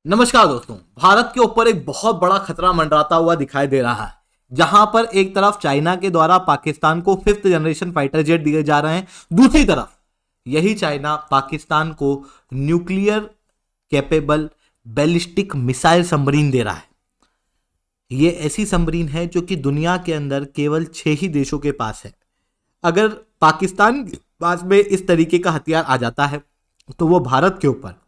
नमस्कार दोस्तों। भारत के ऊपर एक बहुत बड़ा खतरा मंडराता हुआ दिखाई दे रहा है, जहां पर एक तरफ चाइना के द्वारा पाकिस्तान को 5th जनरेशन फाइटर जेट दिए जा रहे हैं, दूसरी तरफ यही चाइना पाकिस्तान को nuclear capable ballistic missile submarine दे रहा है। ये ऐसी सबमरीन है जो कि दुनिया के अंदर केवल 6 ही देशों के पास है। अगर पाकिस्तान के पास में इस तरीके का हथियार आ जाता है तो वो भारत के ऊपर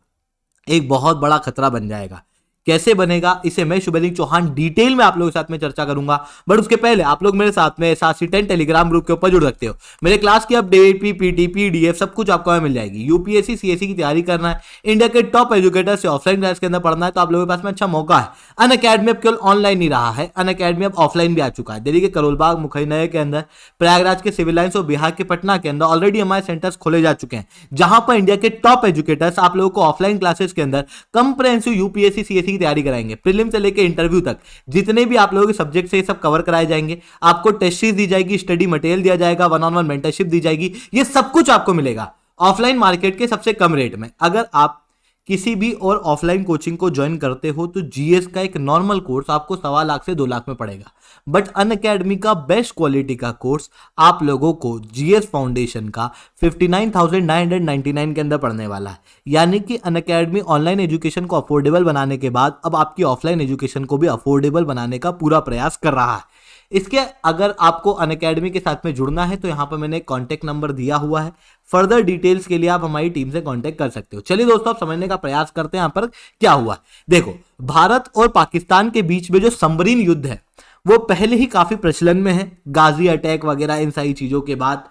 एक बहुत बड़ा खतरा बन जाएगा। कैसे बनेगा, इसे मैं शुभेंदु चौहान डिटेल में आप लोगों के साथ में चर्चा करूंगा। बट उसके पहले आप लोग मेरे साथ में SRC10 टेलीग्राम ग्रुप के ऊपर जुड़ सकते हो। मेरे क्लास की अपडेट, पीपीटी, पीडीएफ सब कुछ आपको मिल जाएगी। यूपीएससी सीएससी की तैयारी करना है, इंडिया के टॉप एजुकेटर से ऑफलाइन क्लास के अंदर पढ़ना है, तो आप लोगों के पास में अच्छा मौका है। अनअकैडमी अब केवल ऑनलाइन नहीं रहा है, अनअकैडमी अब ऑफलाइन भी आ चुका है। दिल्ली के करोलबाग, मुखैनया के अंदर, प्रयागराज के सिविल लाइन्स और बिहार के पटना के अंदर ऑलरेडी हमारे सेंटर्स खोले जा चुके हैं, जहां पर इंडिया के टॉप एजुकेटर्स आप लोगों को ऑफलाइन क्लासेस के अंदर कंप्रेहेंसिव यूपीएससी सीएससी की तैयारी कराएंगे। प्रीलिम से लेकर इंटरव्यू तक जितने भी आप लोगों के सब्जेक्ट से सब कवर कराए जाएंगे। आपको टेस्ट सीरीज दी जाएगी, स्टडी मटेरियल दिया जाएगा, 1-on-1 मेंटरशिप दी जाएगी। ये सब कुछ आपको मिलेगा ऑफलाइन मार्केट के सबसे कम रेट में। अगर आप किसी भी और ऑफलाइन कोचिंग को ज्वाइन करते हो तो जीएस का एक नॉर्मल कोर्स आपको 1.25 लाख से 2 लाख में पड़ेगा। बट अनअकैडमी का बेस्ट क्वालिटी का कोर्स आप लोगों को जीएस फाउंडेशन का 59,999 के अंदर पढ़ने वाला है। यानी कि अनअकैडमी ऑनलाइन एजुकेशन को अफोर्डेबल बनाने के बाद अब आपकी ऑफलाइन एजुकेशन को भी अफोर्डेबल बनाने का पूरा प्रयास कर रहा है। इसके अगर आपको अनअकैडमी के साथ में जुड़ना है तो यहाँ पर मैंने कॉन्टैक्ट नंबर दिया हुआ है। फर्दर डिटेल्स के लिए आप हमारी टीम से कांटेक्ट कर सकते हो। चलिए दोस्तों, आप समझने का प्रयास करते हैं यहाँ पर क्या हुआ। देखो, भारत और पाकिस्तान के बीच में जो सबमरीन युद्ध है वो पहले ही काफी प्रचलन में है, गाजी अटैक वगैरह इन सारी चीजों के बाद।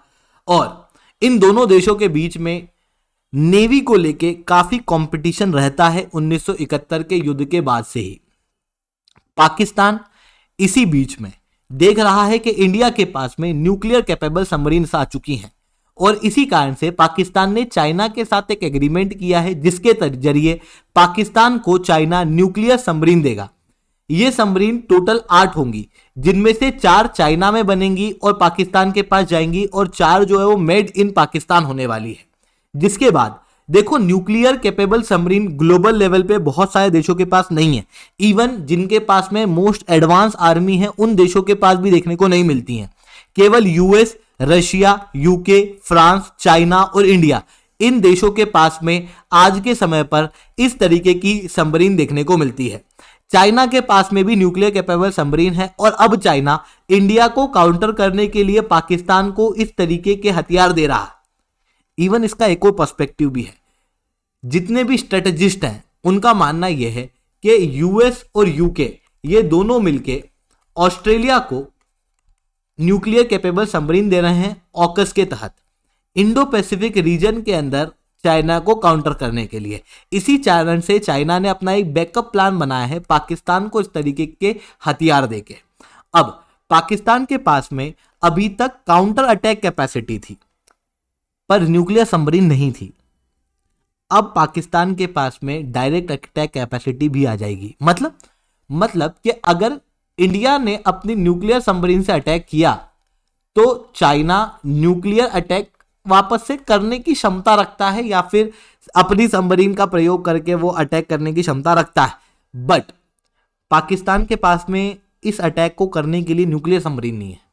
और इन दोनों देशों के बीच में नेवी को लेके काफी कंपटीशन रहता है 1971 के युद्ध के बाद से ही। पाकिस्तान इसी बीच में देख रहा है कि इंडिया के पास में न्यूक्लियर कैपेबल सबमरीन्स आ चुकी हैं, और इसी कारण से पाकिस्तान ने चाइना के साथ एक एग्रीमेंट किया है जिसके जरिए पाकिस्तान को चाइना न्यूक्लियर सबमरीन देगा। ये सबमरीन टोटल 8 होंगी, जिनमें से 4 चाइना में बनेंगी और पाकिस्तान के पास जाएंगी, और 4 जो है वो मेड इन पाकिस्तान होने वाली है। जिसके बाद देखो, nuclear capable submarine global level पे बहुत सारे देशों के पास नहीं है। इवन जिनके पास में मोस्ट एडवांस आर्मी है उन देशों के पास भी देखने को नहीं मिलती हैं। केवल US, Russia, UK, France, China और इंडिया, इन देशों के पास में आज के समय पर इस तरीके की सबमरीन देखने को मिलती है। चाइना के पास में भी न्यूक्लियर कैपेबल सबमरीन है, और अब चाइना इंडिया को काउंटर करने के लिए पाकिस्तान को इस तरीके के हथियार दे रहा है। इवन इसका एक और पर्सपेक्टिव भी है। जितने भी स्ट्रेटेजिस्ट हैं उनका मानना यह है कि यूएस और यूके ये दोनों मिलके ऑस्ट्रेलिया को न्यूक्लियर कैपेबल सबमरीन दे रहे हैं ऑकस के तहत, इंडो पैसिफिक रीजन के अंदर चाइना को काउंटर करने के लिए। इसी कारण से चाइना ने अपना एक बैकअप प्लान बनाया है पाकिस्तान को इस तरीके के हथियार देके। अब पाकिस्तान के पास में अभी तक काउंटर अटैक कैपेसिटी थी पर न्यूक्लियर सबमरीन नहीं थी। अब पाकिस्तान के पास में डायरेक्ट अटैक कैपेसिटी भी आ जाएगी। मतलब कि अगर इंडिया ने अपनी न्यूक्लियर सबमरीन से अटैक किया तो चाइना न्यूक्लियर अटैक वापस से करने की क्षमता रखता है, या फिर अपनी सबमरीन का प्रयोग करके वो अटैक करने की क्षमता रखता है। बट पाकिस्तान के पास में इस अटैक को करने के लिए न्यूक्लियर सबमरीन नहीं है।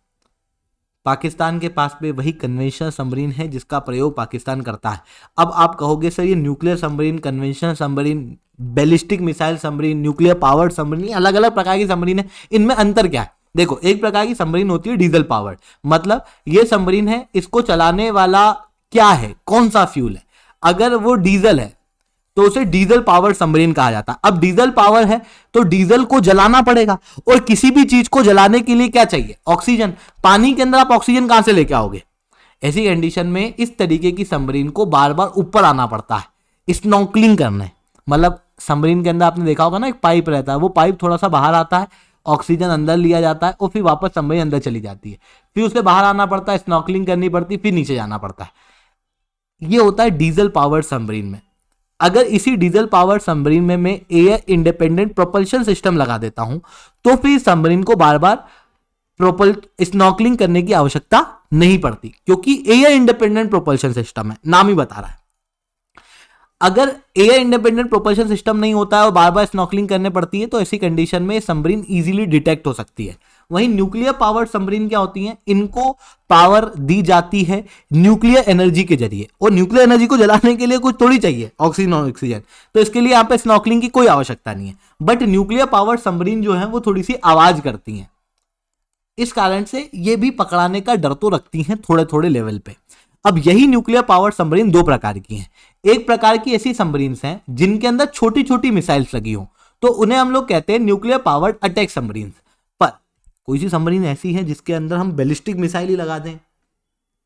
पाकिस्तान के पास में वही कन्वेंशनल सबमरीन है जिसका प्रयोग पाकिस्तान करता है। अब आप कहोगे सर, ये nuclear submarine, conventional submarine, ballistic missile submarine, nuclear powered submarine, अलग अलग प्रकार की सबमरीन है, इनमें अंतर क्या है? देखो, एक प्रकार की सबमरीन होती है डीजल पावर्ड, मतलब ये सबमरीन है, इसको चलाने वाला क्या है, कौन सा फ्यूल है। अगर वो डीजल है तो उसे डीजल पावर सबमरीन कहा जाता है। अब डीजल पावर है तो डीजल को जलाना पड़ेगा, और किसी भी चीज को जलाने के लिए क्या चाहिए? ऑक्सीजन। पानी के अंदर आप ऑक्सीजन कहां से लेके आओगे? ऐसी कंडीशन में इस तरीके की सबमरीन को बार बार ऊपर आना पड़ता है स्नॉर्कलिंग करने। मतलब सबमरीन के अंदर आपने देखा होगा ना, एक पाइप रहता है, वो पाइप थोड़ा सा बाहर आता है, ऑक्सीजन अंदर लिया जाता है और फिर वापस सबमरीन अंदर चली जाती है, फिर उसे बाहर आना पड़ता है, स्नॉर्कलिंग करनी पड़ती है, फिर नीचे जाना पड़ता है। ये होता है डीजल पावर सबमरीन में। अगर इसी डीजल पावर सबमरीन में मैं एयर इंडिपेंडेंट प्रोपल्शन सिस्टम लगा देता हूं तो फिर सबमरीन को बार बार स्नॉर्कलिंग करने की आवश्यकता नहीं पड़ती, क्योंकि एयर इंडिपेंडेंट प्रोपल्शन सिस्टम है, नाम ही बता रहा है। अगर एयर इंडिपेंडेंट प्रोपल्शन सिस्टम नहीं होता है और बार बार स्नॉर्कलिंग करने पड़ती है तो ऐसी कंडीशन में सबमरीन इजीली डिटेक्ट हो सकती है। वहीं न्यूक्लियर पावर्ड सबमरीन क्या होती हैं, इनको पावर दी जाती है न्यूक्लियर एनर्जी के जरिए, और न्यूक्लियर एनर्जी को जलाने के लिए कुछ थोड़ी चाहिए ऑक्सीजन, तो इसके लिए यहां पे स्नॉर्कलिंग की कोई आवश्यकता नहीं है। बट न्यूक्लियर पावर्ड सबमरीन जो है वो थोड़ी सी आवाज करती हैं, इस कारण से ये भी पकड़ाने का डर तो रखती हैं थोड़े थोड़े लेवल पे। अब यही न्यूक्लियर पावर्ड सबमरीन दो प्रकार की हैं। एक प्रकार की ऐसी सबमरीन्स हैं जिनके अंदर छोटी छोटी मिसाइल्स लगी हो, तो उन्हें हम लोग कहते हैं न्यूक्लियर पावर्ड अटैक सबमरीन्स। पर कोई सी सबमरीन ऐसी है जिसके अंदर हम बैलिस्टिक मिसाइल ही लगा दें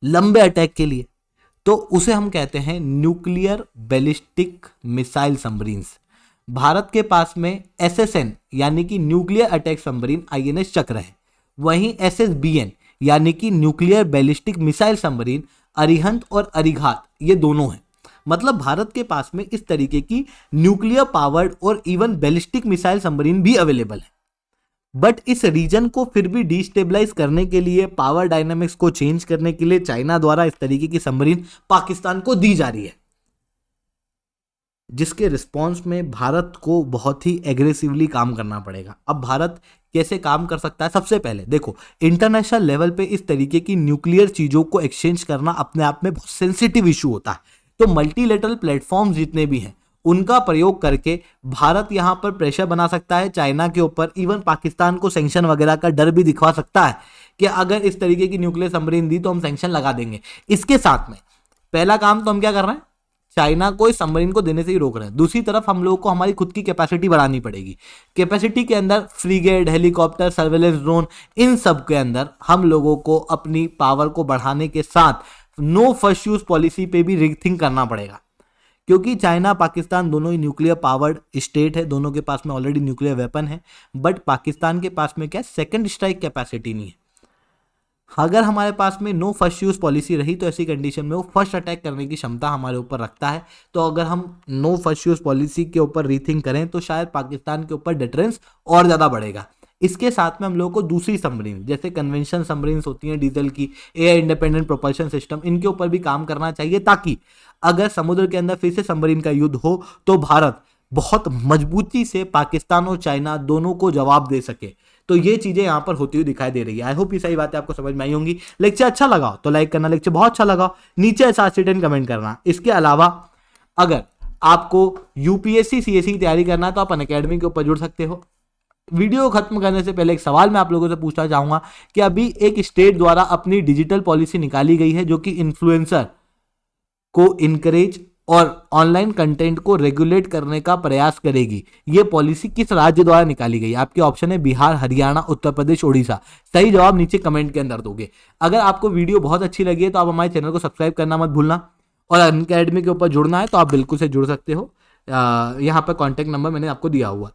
लंबे अटैक के लिए, तो उसे हम कहते हैं nuclear ballistic missile submarines. Bharat के पास में SSN यानी कि न्यूक्लियर अटैक सबमरीन INS चक्र है, वहीं SSBN यानी कि nuclear ballistic missile submarine Arihant और अरिघात ये दोनों हैं। मतलब भारत के पास में इस तरीके की न्यूक्लियर पावर्ड और इवन बैलिस्टिक मिसाइल सबमरीन भी अवेलेबल है। बट इस रीजन को फिर भी डिस्टेबलाइज करने के लिए, पावर डायनामिक्स को चेंज करने के लिए चाइना द्वारा इस तरीके की सबमरीन पाकिस्तान को दी जा रही है, जिसके रिस्पॉन्स में भारत को बहुत ही एग्रेसिवली काम करना पड़ेगा। अब भारत कैसे काम कर सकता है, सबसे पहले देखो इंटरनेशनल लेवल पे इस तरीके की न्यूक्लियर चीजों को एक्सचेंज करना अपने आप में बहुत सेंसिटिव इशू होता है, तो मल्टीलेटरल प्लेटफॉर्म्स जितने भी हैं उनका प्रयोग करके भारत यहां पर प्रेशर बना सकता है चाइना के ऊपर, इवन पाकिस्तान को सैंक्शन वगैरह का डर भी दिखवा सकता है कि अगर इस तरीके की न्यूक्लियर सबमरीन दी तो हम सैंक्शन लगा देंगे। इसके साथ में पहला काम तो हम क्या कर रहे हैं, चाइना को इस सबमरीन को देने से ही रोक रहे हैं। दूसरी तरफ हम लोगों को हमारी खुद की कैपेसिटी बढ़ानी पड़ेगी। कैपेसिटी के अंदर फ्रीगेट, हेलीकॉप्टर, सर्वेलेंस ड्रोन, इन सब के अंदर हम लोगों को अपनी पावर को बढ़ाने के साथ नो फर्स्ट यूज पॉलिसी पे भी रीथिंक करना पड़ेगा, क्योंकि चाइना पाकिस्तान दोनों ही न्यूक्लियर पावर्ड स्टेट है, दोनों के पास में ऑलरेडी न्यूक्लियर वेपन है, बट पाकिस्तान के पास में क्या सेकंड स्ट्राइक कैपेसिटी नहीं है। अगर हमारे पास में नो फर्स्ट यूज पॉलिसी रही तो ऐसी कंडीशन में वो फर्स्ट अटैक करने की क्षमता हमारे ऊपर रखता है, तो अगर हम नो फर्स्ट यूज पॉलिसी के ऊपर रीथिंक करें तो शायद पाकिस्तान के ऊपर डिटरेंस और ज़्यादा बढ़ेगा। इसके साथ में हम लोगों को दूसरी सबमरीन जैसे कन्वेंशन सबमरीन्स होती हैं डीजल की, एयर इंडिपेंडेंट प्रोपल्शन सिस्टम, इनके ऊपर भी काम करना चाहिए, ताकि अगर समुद्र के अंदर फिर से सबमरीन का युद्ध हो तो भारत बहुत मजबूती से पाकिस्तान और चाइना दोनों को जवाब दे सके। तो ये चीजें यहाँ पर होती हुई दिखाई दे रही है। आई होप ये सही बातें आपको समझ में आई होंगी। लेक्चर अच्छा लगा तो लाइक करना, लेक्चर बहुत अच्छा लगा नीचे ऐसा कमेंट करना। इसके अलावा अगर आपको यूपीएससी सीएससी की तैयारी करना है तो आप अनअकैडमी के ऊपर जुड़ सकते हो। वीडियो खत्म करने से पहले एक सवाल मैं आप लोगों से पूछना चाहूंगा कि अभी एक स्टेट द्वारा अपनी डिजिटल पॉलिसी निकाली गई है जो कि इन्फ्लुएंसर को इनकरेज और ऑनलाइन कंटेंट को रेगुलेट करने का प्रयास करेगी। ये पॉलिसी किस राज्य द्वारा निकाली गई? आपके ऑप्शन है बिहार, हरियाणा, उत्तर प्रदेश, ओडिशा। सही जवाब नीचे कमेंट के अंदर दोगे। अगर आपको वीडियो बहुत अच्छी लगी है तो आप हमारे चैनल को सब्सक्राइब करना मत भूलना, और अनअकैडमी के ऊपर जुड़ना है तो आप बिल्कुल से जुड़ सकते हो। यहाँ पर कॉन्टैक्ट नंबर मैंने आपको दिया हुआ।